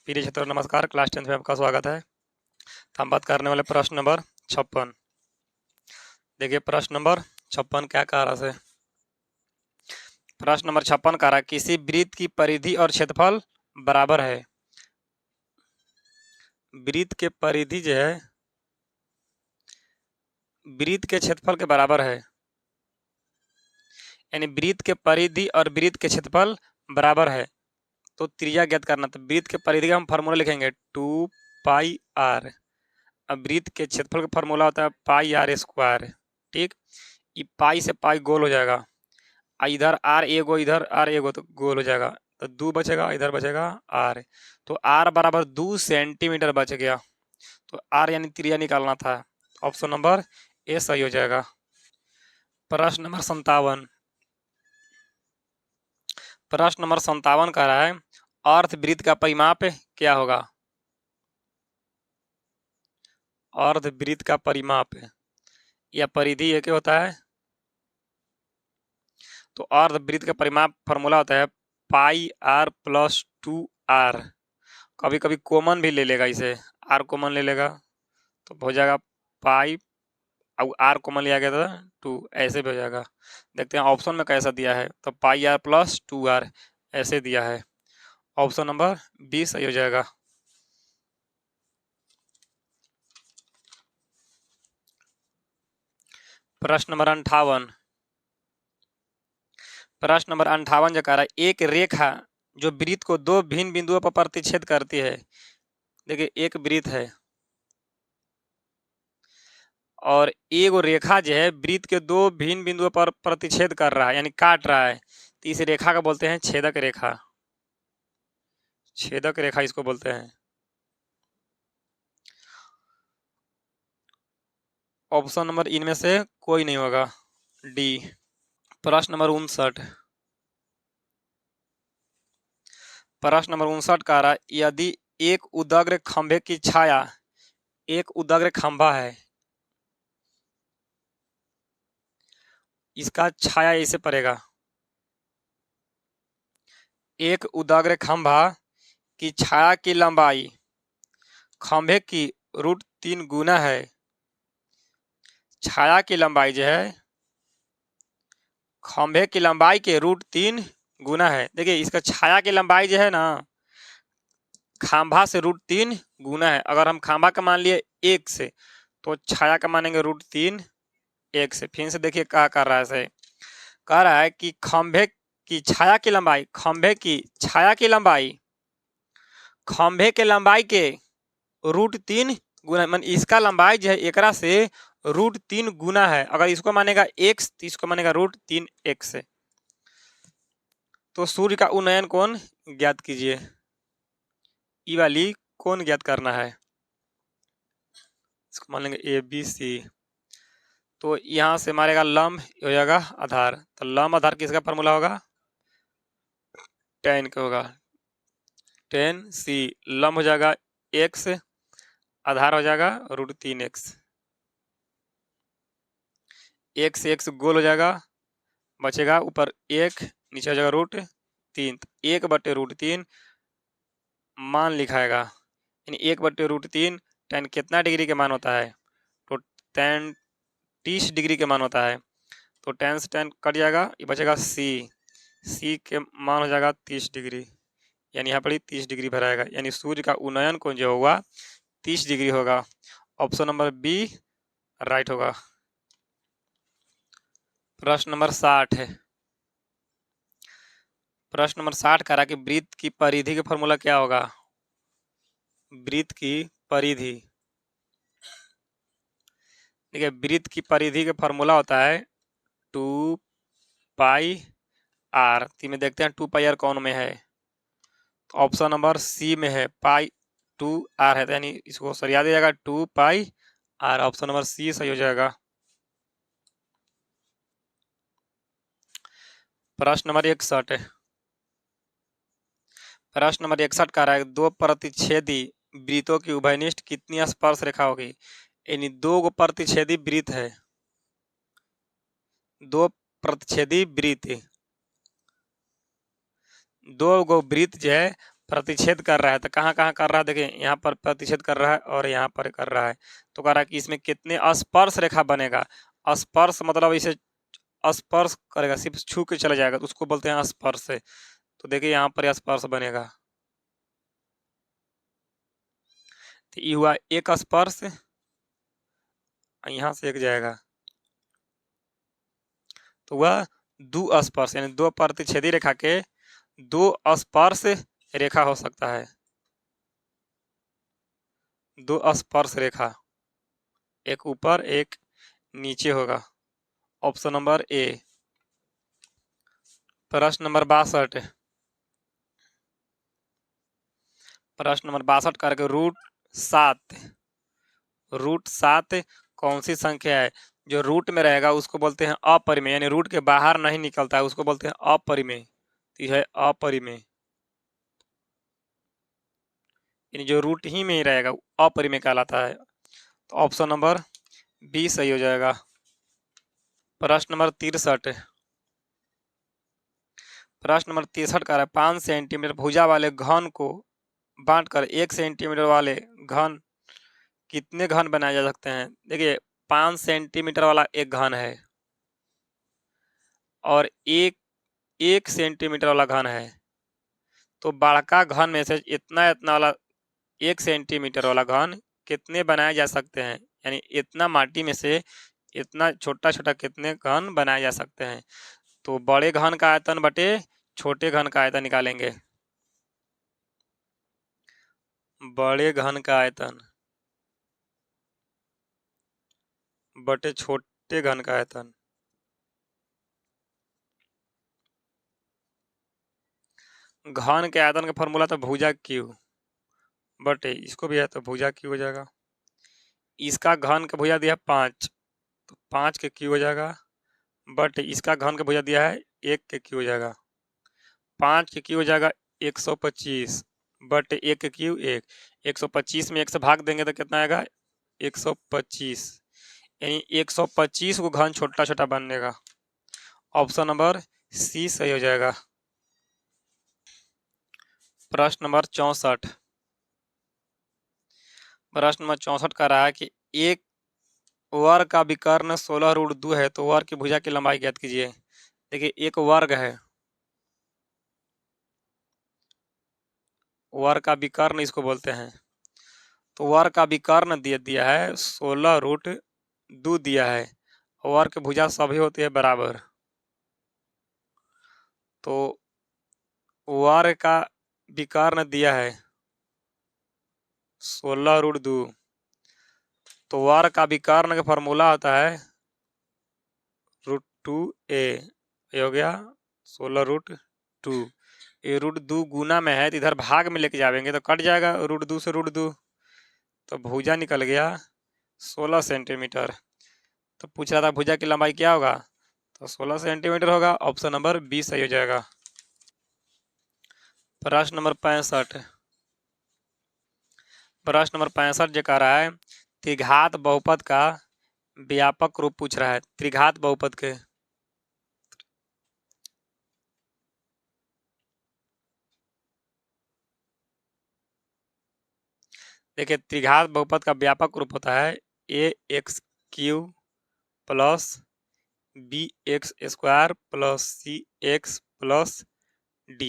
प्रिय छात्रों नमस्कार। क्लास 10 में आपका स्वागत है। तो हम बात करने वाले प्रश्न नंबर 56। देखिए प्रश्न नंबर 56 क्या कह रहा है। प्रश्न नंबर 56 कह रहा है किसी वृत्त की परिधि और क्षेत्रफल बराबर है। वृत्त के परिधि जो है वृत्त के क्षेत्रफल के बराबर है, यानी वृत्त के परिधि और वृत्त के क्षेत्रफल बराबर है। तो त्रिज्या ज्ञात करना। तो वृत्त के परिधि का हम फार्मूला लिखेंगे 2 पाई आर। अब वृत्त के क्षेत्रफल का फार्मूला होता है पाई आर स्क्वायर। ठीक, ये पाई से पाई गोल हो जाएगा, इधर आर एगो इधर आर एगो तो गोल हो जाएगा, तो 2 बचेगा, इधर बचेगा आर। तो आर बराबर 2 सेंटीमीटर बच गया। तो आर यानी त्रिज्या निकालना था। ऑप्शन नंबर ए सही हो जाएगा। प्रश्न नंबर 57। प्रश्न नंबर 57 कह रहा है अर्धवृत्त का परिमाप क्या होगा। अर्धवृत्त का परिमाप या परिधि एक होता है। तो अर्धवृत्त का परिमाप फॉर्मूला होता है पाई आर प्लस 2 आर। कभी कभी कॉमन भी ले लेगा, इसे आर कॉमन ले लेगा तो हो जाएगा पाई, अब आर कॉमन लिया गया था 2, ऐसे भी हो जाएगा। देखते हैं ऑप्शन में कैसा दिया है। तो पाई आर प्लस 2 आर ऐसे दिया है। ऑप्शन नंबर बी सही हो जाएगा। प्रश्न नंबर 58। प्रश्न नंबर 58 जो कह रहा है एक रेखा जो वृत्त को दो भिन्न बिंदुओं पर प्रतिच्छेद करती है। देखिए एक वृत्त है और एक रेखा जो है वृत्त के दो भिन्न बिंदुओं पर प्रतिच्छेद कर रहा है, यानी काट रहा है। तो इस रेखा का बोलते हैं छेदक रेखा। छेदक रेखा इसको बोलते हैं। ऑप्शन नंबर इनमें से कोई नहीं होगा, डी। प्रश्न नंबर 59। प्रश्न नंबर 59 कह रहा है यदि एक उदग्र खंभे की छाया, एक उदग्र खंभा है, इसका छाया ऐसे पड़ेगा। एक उदग्र खंभा की छाया की लंबाई खंभे की √3 गुना है। छाया की लंबाई जो है खंभे की लंबाई के √3 गुना है। देखिए इसका छाया की लंबाई जो है ना खंभा से √3 गुना है। अगर हम खंभा का मान लिए 1 से तो छाया का मानेंगे √3 1 से। फिर से देखिए क्या कर रहा है, से कह रहा है कि खंभे की छाया की लंबाई, खंभे की छाया की लंबाई खंभे के लंबाई के √3 गुना, मान इसका लंबाई जो है एकरा से √3 गुना है। अगर इसको मानेगा x तो इसको मानेगा √3 x। तो सूर्य का उन्नयन कोण ज्ञात कीजिए। ई वाली कोण ज्ञात करना है। इसको मान लेंगे ए बी सी। तो यहाँ से मारेगा लंब हो जाएगा आधार। तो लंब आधार किसका फॉर्मूला होगा, tan का होगा। tan c लंब हो जाएगा x, आधार हो जाएगा √3 x। एक से x गोल हो जाएगा, बचेगा ऊपर 1, नीचे हो जाएगा √3। 1/√3 मान लिखाएगा, यानी 1/√3 tan कितना डिग्री के मान होता है। तो tan 30 डिग्री के मान होता है। तो tan से tan कट जाएगा, ये बचेगा c के मान हो जाएगा 30 डिग्री, यानी यहाँ पर ही 30 डिग्री भराएगा। यानी सूर्य का उन्नयन कोण जो होगा 30 डिग्री होगा। ऑप्शन नंबर बी राइट होगा। प्रश्न नंबर 60 है। प्रश्न नंबर 60 कह रहा है कि वृत्त की परिधि का फॉर्मूला क्या होगा। वृत्त की परिधि, देखिए वृत्त की परिधि का फॉर्मूला होता है 2 पाई आर। में देखते हैं 2 पाई आर कौन में है। तो ऑप्शन नंबर सी में है, पाई 2 आर है, तो यानी इसको सरिया दिया जाएगा 2 पाई आर। ऑप्शन नंबर सी सही हो जाएगा। प्रश्न नंबर 61 है। प्रश्न नंबर 61 कह रहा है दो प्रतिच्छेदी वृत्तों की उभयनिष्ठ कितनी स्पर्श रेखा होगी। यानी दो गो प्रतिच्छेदी वृत्त है, दो प्रतिच्छेदी वृत्त, दो गो वृत्त जो है प्रतिच्छेद कर रहा है, तो कहाँ कहाँ कर रहा है, देखिए यहाँ पर प्रतिच्छेद कर रहा है और यहाँ पर कर रहा है। तो कह रहा है कि इसमें कितने स्पर्श रेखा बनेगा। स्पर्श मतलब इसे स्पर्श करेगा, सिर्फ छू के चला जाएगा तो उसको बोलते हैं स्पर्श। तो देखिए यहाँ पर स्पर्श बनेगा, तो ये हुआ एक स्पर्श, यहाँ से एक जाएगा तो वह दो स्पर्श, यानी दो प्रतिच्छेदी रेखा के दो स्पर्श रेखा हो सकता है। दो स्पर्श रेखा, एक ऊपर एक नीचे होगा। Option number A. प्रश्न नंबर 62। प्रश्न नंबर 62 करके रूट सात कौन सी संख्या है। जो रूट में रहेगा उसको बोलते हैं अपरिमेय, यानी रूट के बाहर नहीं निकलता है उसको बोलते हैं अपरिमेय। तो यह है अपरिमेय, यानी जो रूट ही में ही रहेगा अपरिमेय कहलाता है। तो ऑप्शन नंबर बी सही हो जाएगा। प्रश्न नंबर 63। प्रश्न नंबर 63 का है 5 सेंटीमीटर भुजा वाले घन को बांटकर 1 सेंटीमीटर वाले घन कितने घन बनाए जा सकते हैं। देखिए 5 सेंटीमीटर वाला एक घन है और एक सेंटीमीटर वाला घन है, तो बड़का घन में से इतना इतना वाला 1 सेंटीमीटर वाला घन कितने बनाए जा सकते हैं, यानी इतना माटी में से इतना छोटा छोटा कितने घन बनाए जा सकते हैं। तो बड़े घन का आयतन बटे छोटे घन का आयतन निकालेंगे। बड़े घन का आयतन बटे छोटे घन का आयतन। घन के आयतन का फॉर्मूला तो भुजा क्यू बटे इसको भी है तो भुजा क्यू हो जाएगा। इसका घन का भुजा दिया 5, तो 5 के क्यू हो जाएगा, बट इसका घन का भुजा दिया है 1 के क्यू हो जाएगा। 5 के क्यू हो जाएगा 125, बट 1 के क्यू 1, 125 में 1 से भाग देंगे तो कितना आएगा 125, यानी 125 को घन छोटा छोटा बनेगा। ऑप्शन नंबर सी सही हो जाएगा। प्रश्न नंबर 64। प्रश्न नंबर 64 का रहा है कि एक वर्ग का विकर्ण 16√2 है, तो वर्ग की भुजा की लंबाई ज्ञात कीजिए। देखिए एक वर्ग है, वर्ग का विकर्ण इसको बोलते हैं। तो वर्ग का विकर्ण दिया है 16√2 दिया है, वर्ग की भुजा सभी होती है बराबर। तो वर्ग का विकर्ण दिया है 16√2, तो वर्ग का विकर्ण का फॉर्मूला होता है √2a, ये हो गया 16√2। ये √2 गुना में है तो इधर भाग में लेके जाएंगे तो कट जाएगा √2 से √2, तो भुजा निकल गया 16 सेंटीमीटर। तो पूछ रहा था भुजा की लंबाई क्या होगा, तो 16 सेंटीमीटर होगा। ऑप्शन नंबर बी सही हो जाएगा। प्रश्न नंबर 65। प्रश्न नंबर 65 जो कह रहा है त्रिघात बहुपद का व्यापक रूप पूछ रहा है। त्रिघात बहुपद के देखिए त्रिघात बहुपद का व्यापक रूप होता है ax³ plus bx² plus cx plus d।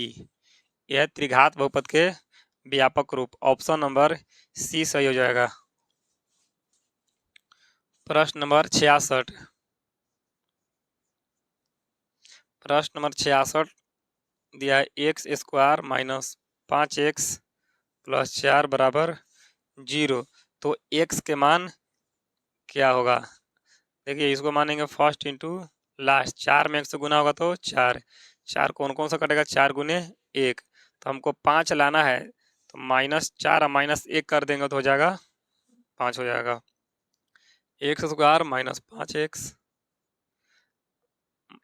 यह त्रिघात बहुपद के व्यापक रूप। ऑप्शन नंबर सी सही हो जाएगा। प्रश्न नंबर 66। प्रश्न नंबर 66 दिया है x² माइनस 5x प्लस 4 बराबर 0। तो x के मान क्या होगा। देखिए इसको मानेंगे फर्स्ट इंटू लास्ट, 4 में 1 से गुना होगा तो 4, 4 कौन कौन सा कटेगा 4 गुने 1, तो हमको 5 लाना है तो -4 और -1 कर देंगे तो हो जाएगा 5 हो जाएगा। x² माइनस 5x,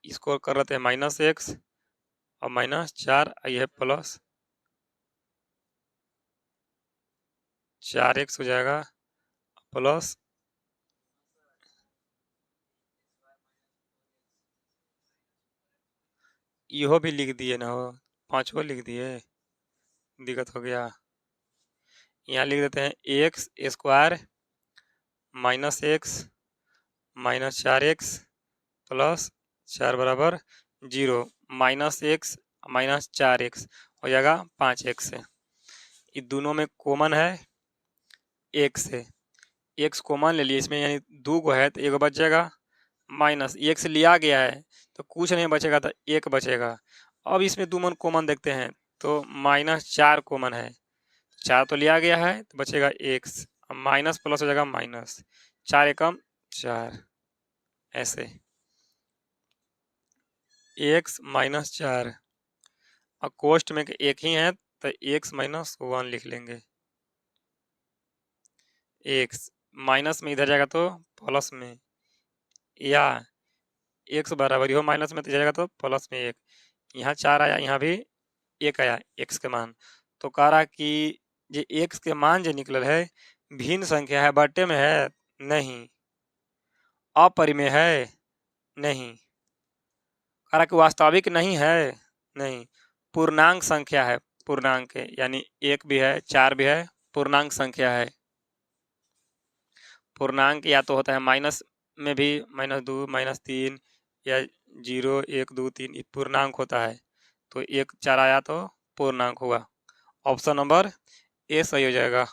इसको कर रहे थे -x और -4, ये प्लस 4x हो जाएगा प्लस इहो भी लिख दिए ना हो, 5 लिख दिए दिक्कत हो गया। यहाँ लिख देते हैं x square minus x minus 4x plus 4 बराबर 0 माइनस एक्स माइनस 4x हो जाएगा 5x से। ये दोनों में कॉमन है x से, x कॉमन ले लिए इसमें, यानी 2 को है तो 1 बच जाएगा, माइनस x लिया गया है तो कुछ नहीं बचेगा तो 1 बचेगा। अब इसमें 2 मन कॉमन देखते हैं तो माइनस 4 कॉमन है, 4 तो लिया गया है तो बचेगा x, माइनस प्लस हो जाएगा माइनस, 4 एकम 4, ऐसे x माइनस 4। और कोष्ट में एक ही है तो x माइनस 1 लिख लेंगे। x माइनस में इधर जाएगा तो प्लस में, या x बराबर हो माइनस में तो जाएगा तो प्लस में 1, यहाँ 4 आया, यहाँ भी 1 आया x के मान। तो कह रहा कि ये x के मान जो निकलल है भिन्न संख्या है, बटे में है नहीं, अपरिमेय है नहीं, कह रहा कि वास्तविक नहीं है नहीं, पूर्णांक संख्या है, पूर्णांक है, यानी 1 भी है 4 भी है, पूर्णांक संख्या है। पूर्णांक या तो होता है माइनस में भी -2 -3 या 0 1 2 3, ये पूर्णांक होता है। तो 1 4 आया तो पूर्णांक हुआ। ऑप्शन नंबर ए सही हो जाएगा।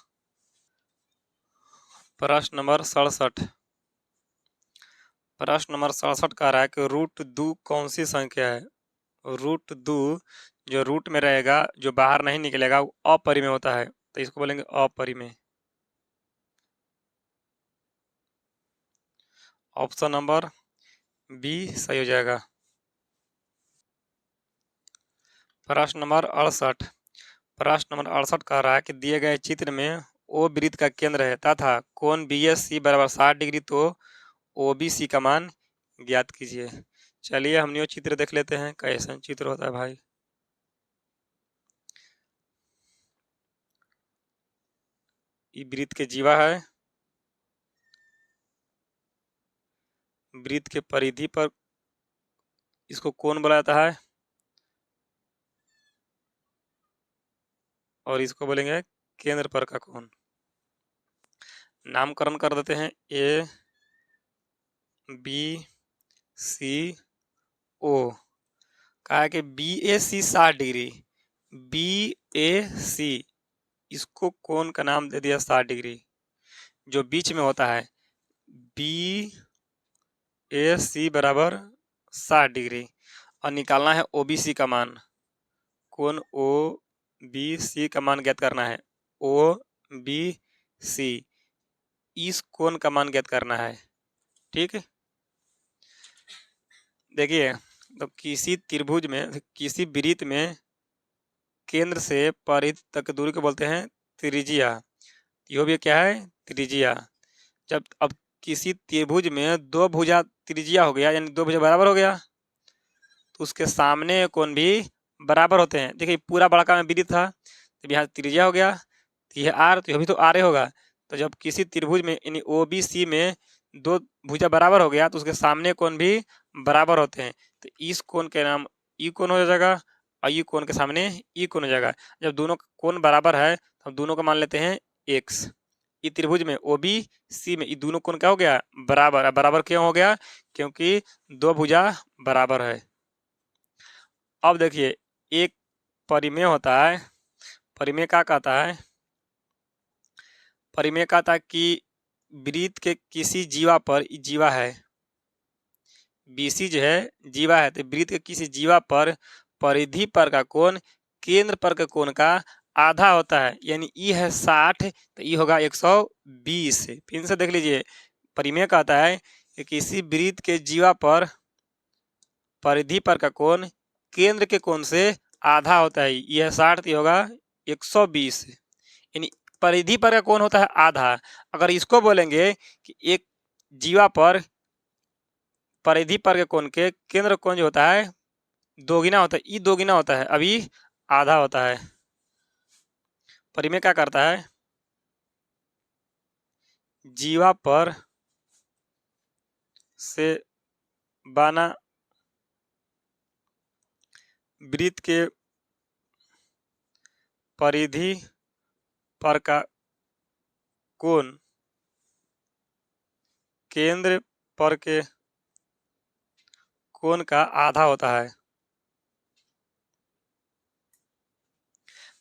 प्रश्न नंबर 67। प्रश्न नंबर 67 कह रहा है कि रूट 2 कौन सी संख्या है। रूट 2 जो रूट में रहेगा, जो बाहर नहीं निकलेगा, वो अपरिमेय होता है, तो इसको बोलेंगे अपरिमेय। ऑप्शन नंबर बी सही हो जाएगा। प्रश्न नंबर 68। प्रश्न नंबर 68 कह रहा है कि दिए गए चित्र में ओ वृत्त का केंद्र है तथा कोण बी एस सी बराबर 60 डिग्री, तो ओ बी सी का मान ज्ञात कीजिए। चलिए हम ये चित्र देख लेते हैं कैसा चित्र होता है भाई। ये वृत्त के जीवा है, वृत्त के परिधि पर इसको कोण बोला जाता है, और इसको बोलेंगे केंद्र पर का कोण। नामकरण कर देते हैं ए बी सी ओ। कहा है कि बी ए सी 60 डिग्री, बी ए सी इसको कोण का नाम दे दिया 60 डिग्री, जो बीच में होता है बी ए सी बराबर 60 डिग्री, और निकालना है ओ बी सी का मान। कोण ओ बी सी का मान ज्ञात करना है, ओ बी सी इस कोण का मान ज्ञात करना है। ठीक है, देखिए तो किसी त्रिभुज में, किसी वृत्त में केंद्र से परिधि तक की दूरी को बोलते हैं त्रिज्या। यो भी क्या है त्रिज्या। जब अब किसी त्रिभुज में दो भुजा त्रिज्या हो गया, यानी दो भुजा बराबर हो गया, तो उसके सामने कोण भी बराबर होते हैं। देखिए पूरा बड़का में वृत्त था, तो यहाँ त्रिज्या हो गया, तो यह आर, तो यह भी तो आर होगा। तो जब किसी त्रिभुज में यानी ओ बी सी में दो भुजा बराबर हो गया, तो उसके सामने कोण भी बराबर होते हैं, तो इस कोण के नाम ई कोण हो जाएगा, और ई कोण के सामने ई कोण हो जाएगा। जब दोनों कोण बराबर है तो हम दोनों को मान लेते हैं एक्स। ई त्रिभुज में ओ बी सी में ये दोनों कोण क्या हो गया बराबर। बराबर क्यों हो गया, क्योंकि दो भुजा बराबर है। अब देखिए एक परिमेय होता है, परिमेय क्या कहता है, परिमेय कहता है कि वृत्त के किसी जीवा पर, जीवा है बीसी जो है जीवा है, तो वृत्त के किसी जीवा पर परिधि पर का कोण केंद्र पर के कोण का आधा होता है, यानी ई है 60 तो ई होगा 120। फिर से देख लीजिए, परिमेय कहता है कि किसी वृत्त के जीवा पर परिधि पर का कोण केंद्र के कोण से आधा होता है, यह 60 तो होगा 120, यानी परिधि पर का कोण होता है आधा। अगर इसको बोलेंगे कि एक जीवा पर परिधि पर के कोण के केंद्र कोण जो होता है दोगुना होता है, ई दोगुना होता है, अभी आधा होता है। परिमेय क्या करता है, जीवा पर से बना वृत्त के परिधि पर का कोण केंद्र पर के कोण का आधा होता है।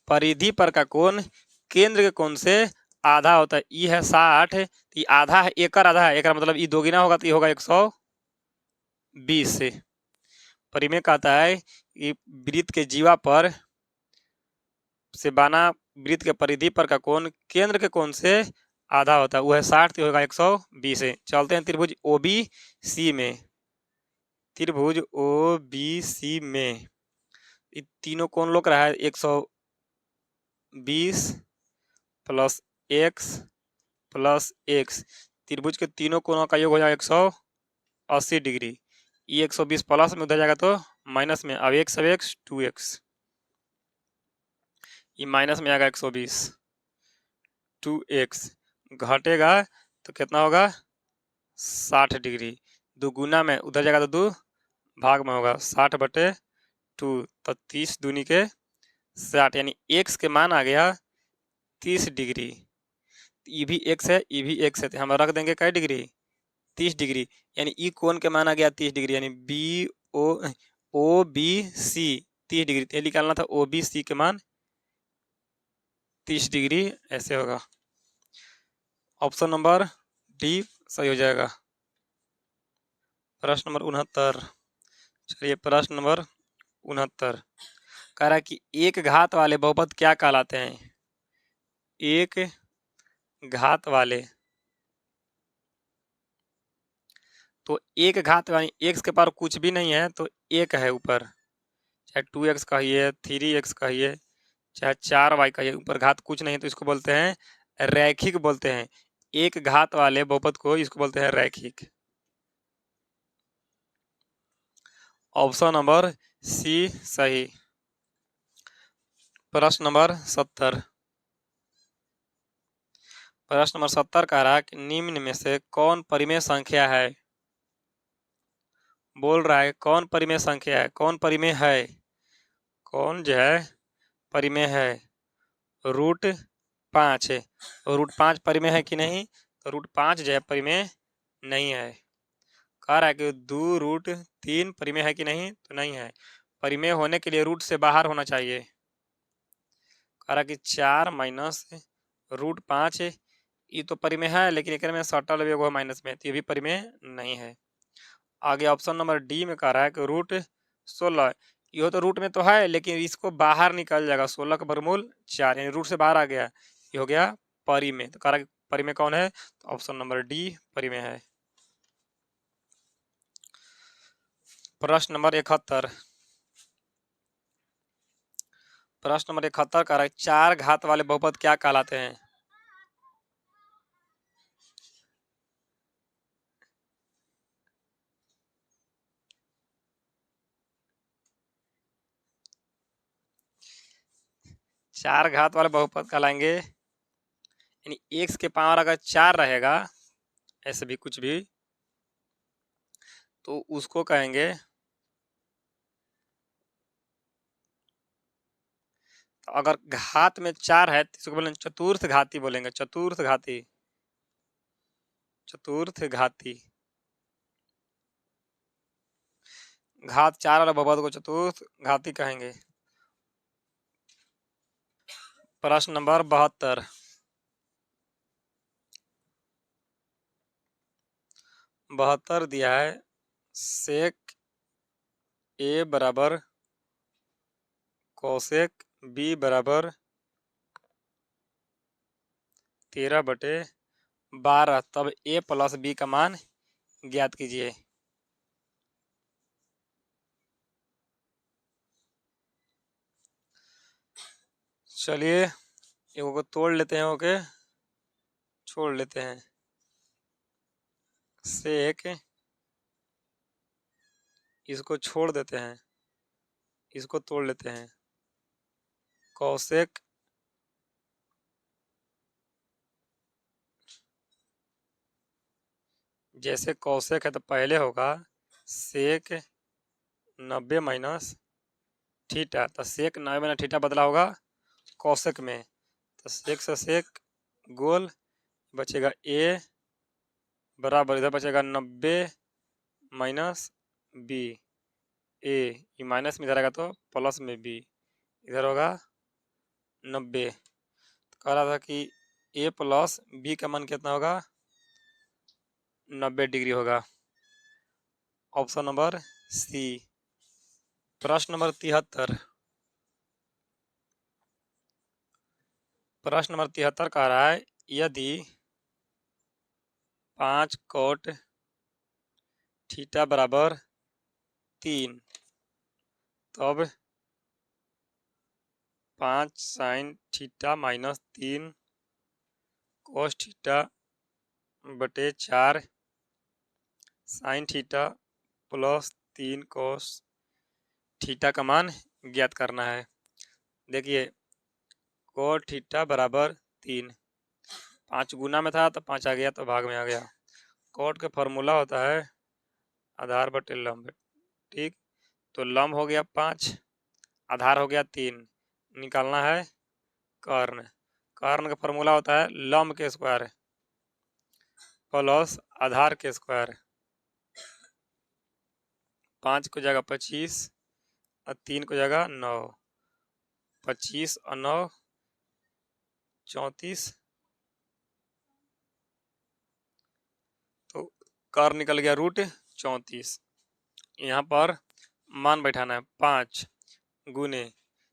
परिधि पर का कोण केंद्र के कोण से आधा होता है। ई है 60, ये आधा है, एकर आधा है, एकर मतलब ई दोगुना होगा तो ये होगा 120 से। परिमेय कहता है कि वृत्त के जीवा पर से बना वृत्त के परिधि पर का कोण केंद्र के कोण से आधा होता है, वो है 60 तो होगा 120 से। चलते हैं त्रिभुज OBC में। त्रिभुज OBC में ये तीनों कोण लोग रहा है 120 प्लस x प्लस x। त्रिभुज के तीनों कोणों का योग हो जाएगा 180 डिग्री। ये 120 प्लस में उधर जाएगा तो माइनस में। अब x सब x 2x, ये माइनस में आएगा 120, 2x घटेगा तो कितना होगा 60 डिग्री। दुगुना में उधर जाएगा तो 2 भाग में होगा 60/2 तो 30 दूनी के 60, यानी x के मान आ गया 30 डिग्री। ये भी x है, ये भी x है, तो हम रख देंगे कई डिग्री 30 डिग्री, यानी ई कोण के मान आ गया 30 डिग्री, यानी OBC 30 डिग्री। तो निकालना था OBC के मान 30 डिग्री, ऐसे होगा। ऑप्शन नंबर डी सही हो जाएगा। प्रश्न नंबर 69। चलिए प्रश्न नंबर 69 कह रहा है कि एक घात वाले बहुपद क्या कहलाते हैं। एक घात वाले, तो एक घात वाली x के पास कुछ भी नहीं है तो एक है ऊपर, चाहे 2x कहिए 3x कहिए चाहे 4y कहिए, ऊपर घात कुछ नहीं है तो इसको बोलते हैं रैखिक बोलते हैं। एक घात वाले बहुपद को इसको बोलते हैं रैखिक। ऑप्शन नंबर सी सही। प्रश्न नंबर 70। प्रश्न नंबर 70 कह रहा है कि निम्न में से कौन परिमेय संख्या है। बोल रहा है कौन परिमेय संख्या है, कौन परिमेय है, कौन जो है परिमेय है। √5 है, √5 परिमेय है कि नहीं, तो √5 जो है परिमेय नहीं है। कह रहा है कि 2√3 परिमेय है कि नहीं, तो नहीं है। परिमेय होने के लिए रूट से बाहर होना चाहिए। कह रहा है कि 4 माइनस √5 ये तो परिमेय है, लेकिन एक में सटल भी होगा माइनस में, तो ये भी परिमेय नहीं है। आगे ऑप्शन नंबर डी में कह रहा है कि √16 ये तो रूट में तो है, लेकिन इसको बाहर निकल जाएगा, 16 का वर्गमूल 4, यानी रूट से बाहर आ गया, ये हो गया परिमेय। तो कह रहा है कि परिमेय कौन है, तो ऑप्शन नंबर डी परिमेय है। प्रश्न नंबर 71। प्रश्न नंबर 71 कह रहा है 4 घात वाले बहुपद क्या कहलाते हैं। चार घात वाले बहुपद कहलाएंगे, यानी x के पावर अगर 4 रहेगा, ऐसे भी कुछ भी, तो उसको कहेंगे, तो अगर घात में 4 है तो इसको बोलेंगे चतुर्थ घाती, बोलेंगे चतुर्थ घाती, चतुर्थ घाती। घात 4 वाला बहुपद को चतुर्थ घाती कहेंगे। प्रश्न नंबर 72। 72 दिया है सेक ए बराबर कोसेक बी बराबर 13/12, तब a प्लस बी का मान ज्ञात कीजिए। चलिए एगो को तोड़ लेते हैं, ओके छोड़ लेते हैं। सेक, इसको छोड़ देते हैं, इसको तोड़ लेते हैं। कौसेक, जैसे कौसेक है तो पहले होगा सेक 90 माइनस थीटा, तो सेक 90 माइनस थीटा बदला होगा कौशिक में, तो सेक से सेक गोल बचेगा ए बराबर, इधर बचेगा 90 माइनस बी, ए ये माइनस में इधर आएगा तो प्लस में बी, इधर होगा 90। कह रहा था कि ए प्लस बी का मान कितना होगा, 90 डिग्री होगा। Option number C. प्रश्न नंबर 73। प्रश्न नंबर 73 कह रहा है यदि 5 कोट थीटा बराबर 3 तब 5 sine theta minus 3 cos theta बटे 4 sine theta plus 3 cos theta का मान ज्ञात करना है। देखिए कोट थीटा बराबर 3, 5 गुना में था तो 5 आ गया तो भाग में आ गया। कोट का फॉर्मूला होता है आधार बटे लंब, ठीक, तो लंब हो गया 5, आधार हो गया 3, निकालना है कर्ण। कर्ण का फॉर्मूला होता है लंब के स्क्वायर प्लस आधार के स्क्वायर। 5 को जगह 25 और 3 को जगह 9, 25 और 9 34, तो कर्ण निकल गया √34। यहाँ पर मान बैठाना है 5 गुने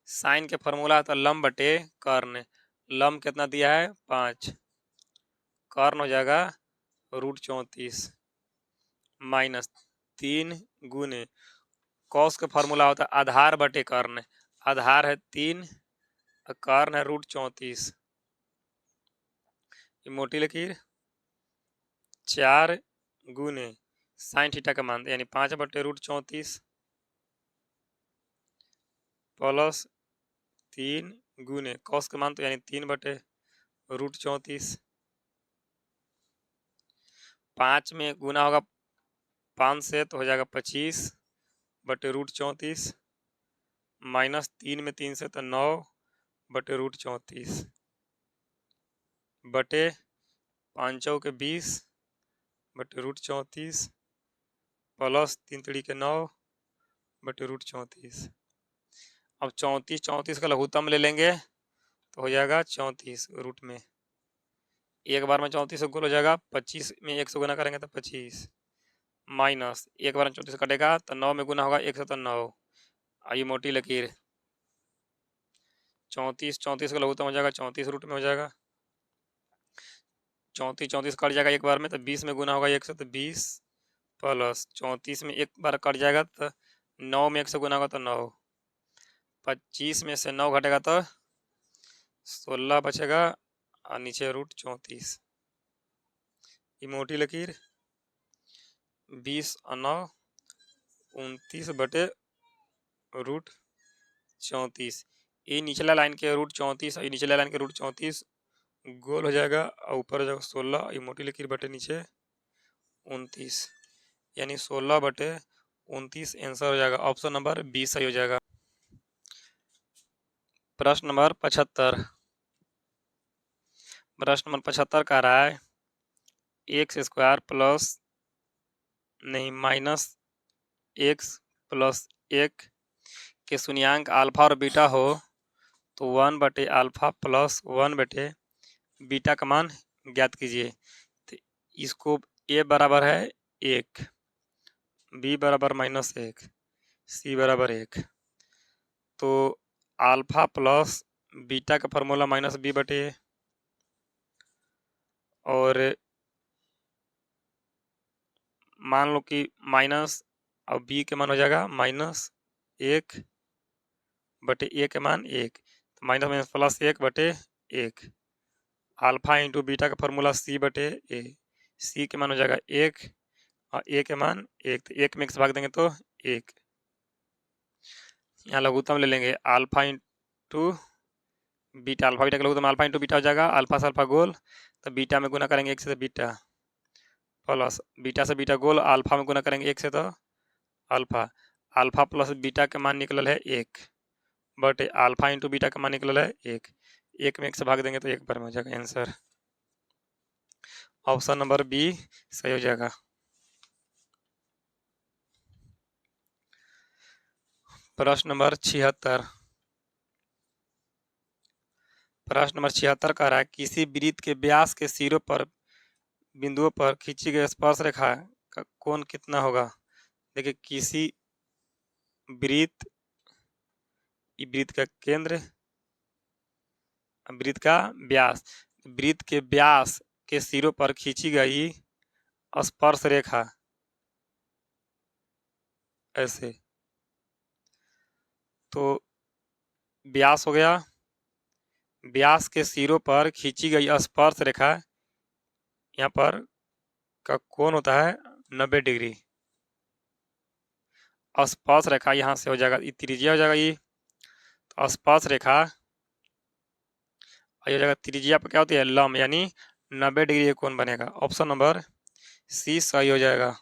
साइन के फॉर्मूला था लंब बटे कर्ण, लंब कितना दिया है 5, कर्ण हो जाएगा √34 माइनस 3 गुने कॉस का फॉर्मूला होता है आधार बटे कर्ण, आधार है 3 और कर्ण है √34, मोटी लकीर 4 गुने साइन थीटा का मान यानी 5 बटे √34 प्लस 3 गुने कॉस का मान तो यानी 3 बटे √34। 5 में गुना होगा 5 से तो हो जाएगा 25 बटे √34 माइनस 3 में 3 से तो 9 बटे √34 बटे 5 चौके 20 बटे √34 प्लस 3 3 के 9 बटे √34। अब 34 का लघुत्तम ले लेंगे तो हो जाएगा 34 रूट में, एक बार में 34 से गुण हो जाएगा, 25 में 1 से गुना करेंगे तो 25 माइनस एक बार में 34 कटेगा तो 9 में गुना होगा 1 से तो 9, आइए मोटी लकीर 34 का लघुत्तम हो जाएगा 34 रूट में हो जाएगा, 34 कट जाएगा एक बार में तो 20 में गुना होगा 1 से तो 20 प्लस 34 में एक बार कट जाएगा तो 9 में 1 से गुना होगा तो 9, 25 में से 9 घटेगा तो 16 बचेगा और नीचे √34, ये मोटी लकीर 20 और 9 29 बटे √34, ये निचला लाइन के √34 और ये निचला लाइन के √34 गोल हो जाएगा और ऊपर हो जाएगा 16, ये मोटी लकीर बटे नीचे 29, यानी 16 बटे 29 आंसर हो जाएगा। ऑप्शन नंबर बी सही हो जाएगा। प्रश्न नंबर 75। प्रश्न नंबर 75 कह रहा है x² प्लस नहीं माइनस x प्लस 1 के शून्यांक अल्फा और बीटा हो तो 1 बटे अल्फा प्लस 1 बटे बीटा का मान ज्ञात कीजिए। तो इसको a बराबर है 1, b बराबर -1, c बराबर 1, तो अल्फा प्लस बीटा का फॉर्मूला -b बटे a और मान लो कि माइनस और b के मान हो जाएगा -1 बटे a के मान 1, तो माइनस माइनस प्लस 1 बटे 1, अल्फा इंटू बीटा का फॉर्मूला c बटे a, c के मान हो जाएगा 1 और a के मान 1, तो 1 में 1 से भाग देंगे तो 1, यहाँ लघुत्तम ले लेंगे alpha into beta, alpha beta का लघुत्तम अल्फा इंटू बीटा हो जाएगा, अल्फा से अल्फा गोल तो बीटा में गुना करेंगे 1 से तो बीटा प्लस बीटा से बीटा गोल अल्फा में गुना करेंगे 1 से तो अल्फा, अल्फा प्लस बीटा के मान निकलल है 1 बटे अल्फा इंटू बीटा का मान निकल है 1। 1 में 1 से भाग देंगे तो 1 बार में हो जाएगा आंसर। ऑप्शन नंबर बी सही हो जाएगा। प्रश्न नंबर 76। प्रश्न नंबर 76 कह रहा है किसी वृत्त के व्यास के सिरों पर बिंदुओं पर खींची गई स्पर्श रेखा का कोण कितना होगा। देखिए किसी वृत्त, वृत्त का केंद्र, वृत्त का व्यास, वृत्त के व्यास के सिरों पर खींची गई स्पर्श रेखा ऐसे, तो व्यास हो गया, व्यास के सिरों पर खींची गई स्पर्श रेखा यहाँ पर का कोण होता है 90 डिग्री। स्पर्श रेखा यहाँ से हो जाएगा, ये त्रिज्या हो जाएगा, ये तो स्पर्श रेखा हो जाएगा, त्रिज्या पर क्या होती है लंब, यानी 90 डिग्री कोण बनेगा। ऑप्शन नंबर सी सही हो जाएगा।